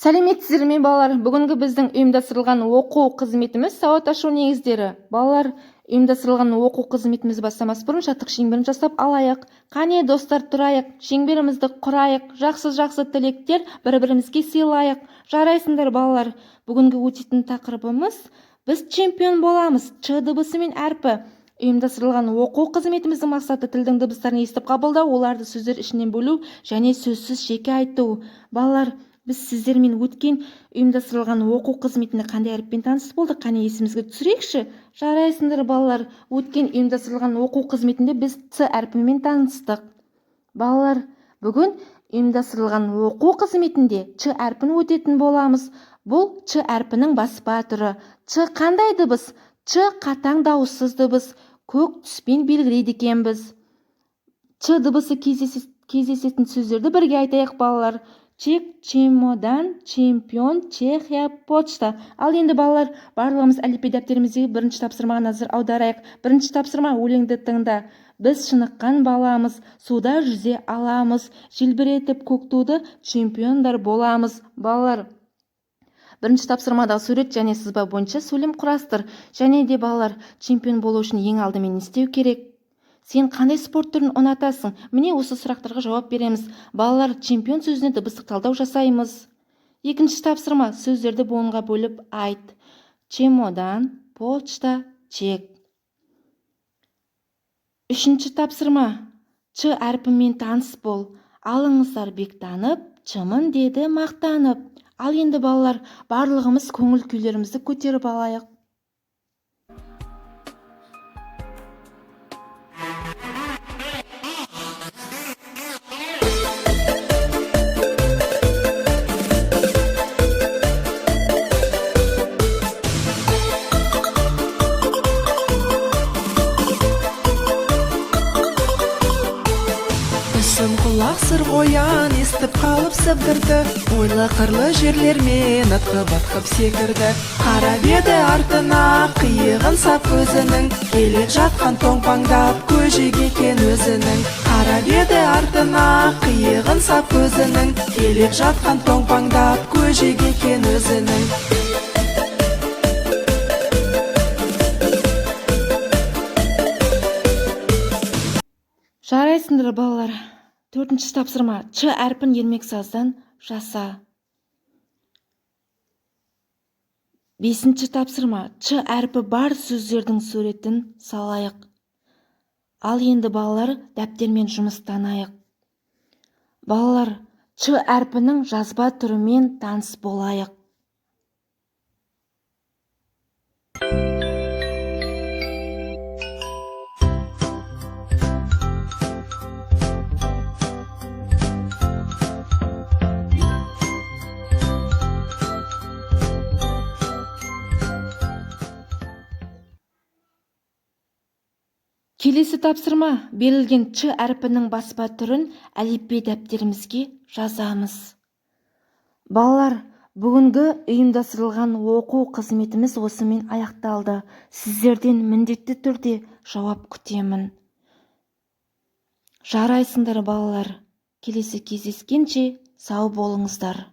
Сәлеметсіздер ме балалар? Бүгінгі біздің ұйымдастырылған оқу қызметіміз сауат ашу негіздері. Балалар, ұйымдастырылған оқу қызметіміз бастамас бұрын жаттық шеңберін жасап алайық. Қане достар, тұрайық, шеңберімізді құрайық, жақсы тілектер бір-бірімізге сыйлайық. Жарайсыңдар балалар. Бүгінгі өтетін тақырыбымыз біз чемпион боламыз. Ч дыбысы мен әрпі. Ұйымдастырылған оқу қызметіміздің мақсаты тілдің дыбыстарын естіп қабылдау, оларды сөздер ішінен бөлу және сөзсіз жеке айту. Балалар, біз сіздермен өткен ұйымдастырылған оқу қызметінде қандай әріппен таныс болдық? Қане есімізге түсірейікші? Жарайсыңдар балалар. Өткен ұйымдастырылған оқу қызметінде біз Ц әрпімен таныстық. Балалар, бүгін ұйымдастырылған оқу қызметінде Ч әрпін өтетін боламыз. Бұл Ч әрпінің баспа түрі. Ч қандай дыбыс? Ч қатаң дауыссыз дыбыс. Көк түспен белгілейді екенбіз. Ч дыбысы кездесетін сөздерді бірге айтайық балалар. Чек, чемодан, чемпион, Чехия, почта. Ал енді балалар, барлығымыз әліппе дәптеріміздегі бірінші тапсырмаға назар аударайық. Бірінші тапсырма: өлеңді тыңда. Біз шыныққан баламыз, суда жүзе аламыз, желбіретіп көк туды, чемпиондар боламыз. Балалар, бірінші тапсырмадағы сурет және сызба бойынша сөйлем құрастыр. Және де балалар, чемпион болу үшін ең алдымен не істеу керек? Сен қандай спорт түрін ұнатасың? Міне осы сұрақтарға жауап береміз. Балалар, чемпион сөзіне дыбыстық талдау жасаймыз. Екінші тапсырма: сөздерді буынға бөліп айт. Чемодан, почта, чек. Үшінші тапсырма: Ч әрпімен таныс бол. Алыңыздар бектанып, чымын деді мақтанып. Ал енді балалар, барлығымыз көңіл күйлерімізді көтеріп алайық. Құлақ сыр қоян естіп қалып сыбдырды, ойлы қырлы жерлермен атқып секірді. Қарап еді артына қиығын сап көзінің, келе жатқан тоңпаңдап көжек екен өзінің. Қарап еді артына қиығын сап көзінің, келе жатқан тоңпаңдап көжек екен өзінің. Жарайсыңдар балалар. Төртінші тапсырма: Ч әрпін ермек саздан жаса. Бесінші тапсырма: Ч әрпі бар сөздердің суретін салайық. Ал енді балалар, дәптермен жұмыстанайық. Балалар, Ч әрпінің жазба түрімен таныс болайық. Келесі тапсырма: берілген Ч әрпінің баспа түрін әліппе дәптерімізге жазамыз. Балалар, бүгінгі ұйымдастырылған оқу қызметіміз осымен аяқталды. Сіздерден міндетті түрде жауап күтемін. Жарайсыңдар балалар. Келесі кездескенше сау болыңыздар.